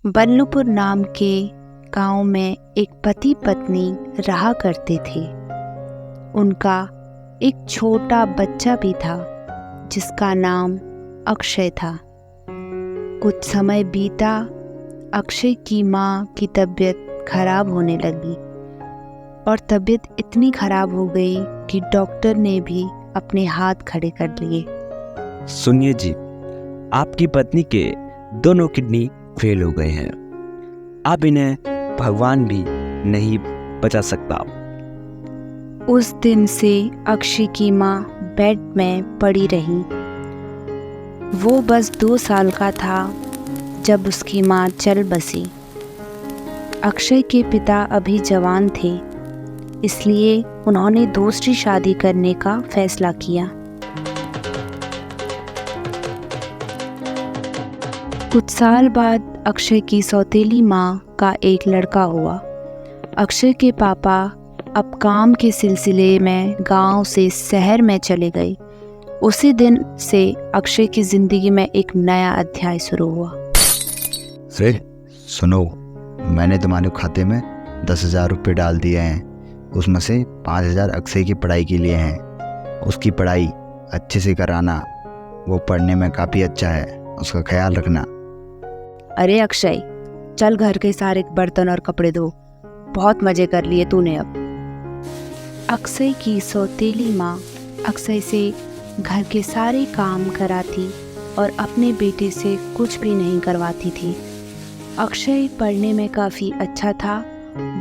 बल्लूपुर नाम के गांव में एक पति पत्नी रहा करते थे। उनका एक छोटा बच्चा भी था जिसका नाम अक्षय था। कुछ समय बीता, अक्षय की माँ की तबीयत खराब होने लगी और तबीयत इतनी खराब हो गई कि डॉक्टर ने भी अपने हाथ खड़े कर लिए। सुनिए जी, आपकी पत्नी के दोनों किडनी फेल हो गए हैं। अब इन्हें भगवान भी नहीं बचा सकता। उस दिन से अक्षय की माँ बेड में पड़ी रही। वो बस 2 साल का था जब उसकी माँ चल बसी। अक्षय के पिता अभी जवान थे, इसलिए उन्होंने दूसरी शादी करने का फैसला किया। कुछ साल बाद अक्षय की सौतेली माँ का एक लड़का हुआ। अक्षय के पापा अब काम के सिलसिले में गांव से शहर में चले गए। उसी दिन से अक्षय की जिंदगी में एक नया अध्याय शुरू हुआ। अरे सुनो, मैंने तुम्हारे खाते में 10,000 रुपये डाल दिए हैं। उसमें से 5,000 अक्षय की पढ़ाई के लिए हैं। उसकी पढ़ाई अच्छे से कराना, वो पढ़ने में काफ़ी अच्छा है, उसका ख्याल रखना। अरे अक्षय, चल घर के सारे बर्तन और कपड़े धो। बहुत मजे कर लिए तूने अब। अक्षय की सौतेली माँ अक्षय से घर के सारे काम कराती और अपने बेटे से कुछ भी नहीं करवाती थी। अक्षय पढ़ने में काफ़ी अच्छा था।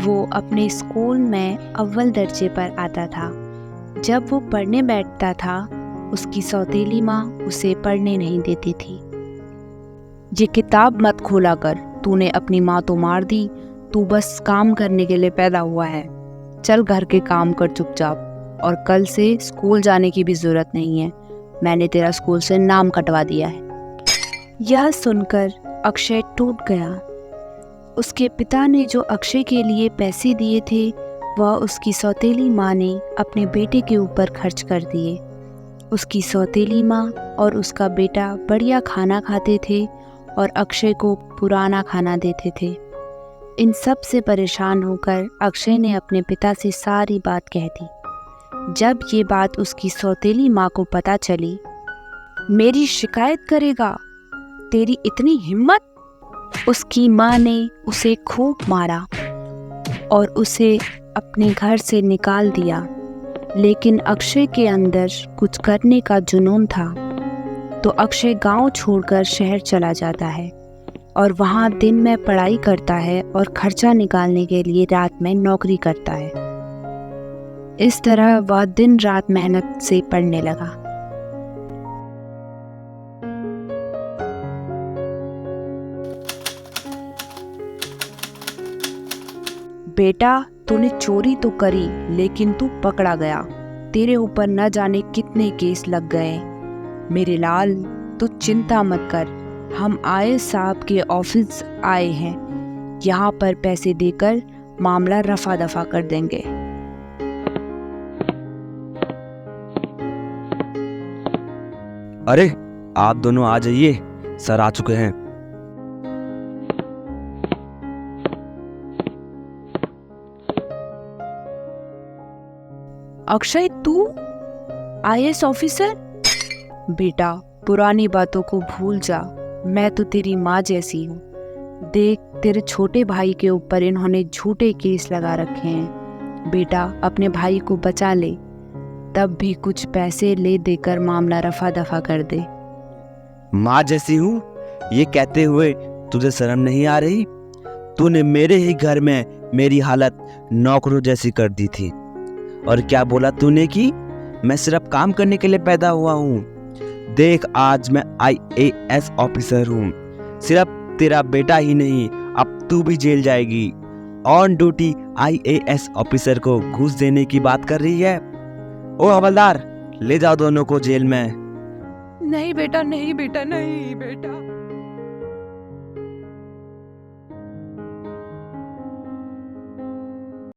वो अपने स्कूल में अव्वल दर्जे पर आता था। जब वो पढ़ने बैठता था, उसकी सौतेली माँ उसे पढ़ने नहीं देती थी। ये किताब मत खोला कर, तूने अपनी माँ तो मार दी। तू बस काम करने के लिए पैदा हुआ है। चल घर के काम कर चुपचाप, और कल से स्कूल जाने की भी जरूरत नहीं है। मैंने तेरा स्कूल से नाम कटवा दिया है। यह सुनकर अक्षय टूट गया। उसके पिता ने जो अक्षय के लिए पैसे दिए थे, वह उसकी सौतेली माँ ने अपने बेटे के ऊपर खर्च कर दिए। उसकी सौतेली माँ और उसका बेटा बढ़िया खाना खाते थे और अक्षय को पुराना खाना देते थे। इन सब से परेशान होकर अक्षय ने अपने पिता से सारी बात कह दी। जब ये बात उसकी सौतेली माँ को पता चली, मेरी शिकायत करेगा, तेरी इतनी हिम्मत! उसकी माँ ने उसे खूब मारा और उसे अपने घर से निकाल दिया। लेकिन अक्षय के अंदर कुछ करने का जुनून था, तो अक्षय गांव छोड़कर शहर चला जाता है और वहां दिन में पढ़ाई करता है और खर्चा निकालने के लिए रात में नौकरी करता है। इस तरह वह दिन रात मेहनत से पढ़ने लगा। बेटा, तूने चोरी तो करी, लेकिन तू पकड़ा गया। तेरे ऊपर न जाने कितने केस लग गए। मेरे लाल, तू चिंता मत कर। हम आईएएस साहब के ऑफिस आए हैं। यहाँ पर पैसे देकर मामला रफा दफा कर देंगे। अरे आप दोनों आ जाइए, सर आ चुके हैं। अक्षय, तू आईएएस ऑफिसर? बेटा, पुरानी बातों को भूल जा। मैं तो तेरी माँ जैसी हूँ। देख, तेरे छोटे भाई के ऊपर इन्होंने झूठे केस लगा रखे हैं। बेटा, अपने भाई को बचा ले, तब भी कुछ पैसे ले देकर मामला रफा दफा कर दे। माँ जैसी हूँ, ये कहते हुए तुझे शर्म नहीं आ रही? तूने मेरे ही घर में मेरी हालत नौकरों जैसी कर दी थी। और क्या बोला तूने कि मैं सिर्फ काम करने के लिए पैदा हुआ हूँ? देख, आज मैं आईएएस ऑफिसर हूँ। सिर्फ तेरा बेटा ही नहीं, अब तू भी जेल जाएगी। ऑन ड्यूटी आईएएस ऑफिसर को घूस देने की बात कर रही है? ओ हवलदार, ले जाओ दोनों को जेल में। नहीं बेटा, नहीं बेटा, नहीं बेटा।